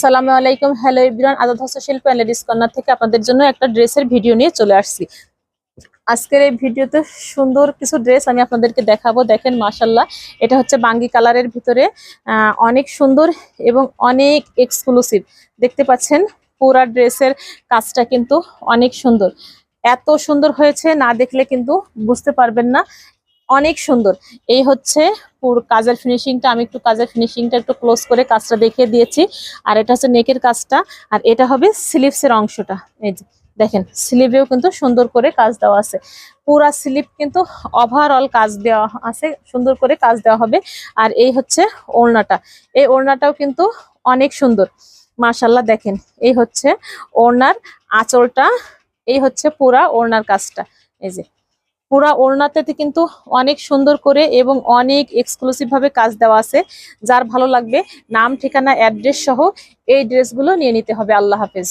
আসসালামু আলাইকুম। Hello everyone, Azad হস্তশিল্প এন্ড লেডিস কর্নার থেকে আপনাদের জন্য একটা ড্রেসের ভিডিও নিয়ে চলে আসছি। আজকের এই ভিডিওতে সুন্দর কিছু ড্রেস আমি আপনাদেরকে দেখাবো। দেখেন মাশাল্লাহ, এটা হচ্ছে বাঙ্গি কালারের ভিতরে অনেক সুন্দর এবং অনেক এক্সক্লুসিভ। দেখতে পাচ্ছেন পুরা ড্রেসের কাজটা কিন্তু অনেক সুন্দর। এত সুন্দর হয়েছে, না দেখলে কিন্তু বুঝতে পারবেন না। অনেক সুন্দর। এই হচ্ছে পুরো কাজের ফিনিশিংটা। আমি একটু কাজের ফিনিশিংটা একটু ক্লোজ করে কাজটা দেখিয়ে দিয়েছি। আর এটা হচ্ছে নেকের কাজটা, আর এটা হবে স্লিভসের অংশটা। এই যে দেখেন, স্লিভেও কিন্তু সুন্দর করে কাজ দেওয়া আছে। পুরা স্লিভ কিন্তু ওভারঅল কাজ দেওয়া আছে, সুন্দর করে কাজ দেওয়া হবে। আর এই হচ্ছে ওড়নাটা। এই ওড়নাটাও কিন্তু অনেক সুন্দর মাশাআল্লাহ। দেখেন, এই হচ্ছে ওড়নার আঁচলটা, এই হচ্ছে পুরা ওড়নার কাজটা। এই যে পুরা ওড়নাতে কিন্তু অনেক সুন্দর করে এবং অনেক এক্সক্লুসিভ ভাবে কাজ দেওয়া আছে। যার ভালো লাগবে নাম, ঠিকানা, অ্যাড্রেস সহ এই ড্রেসগুলো নিয়ে নিতে হবে। আল্লাহ হাফেজ।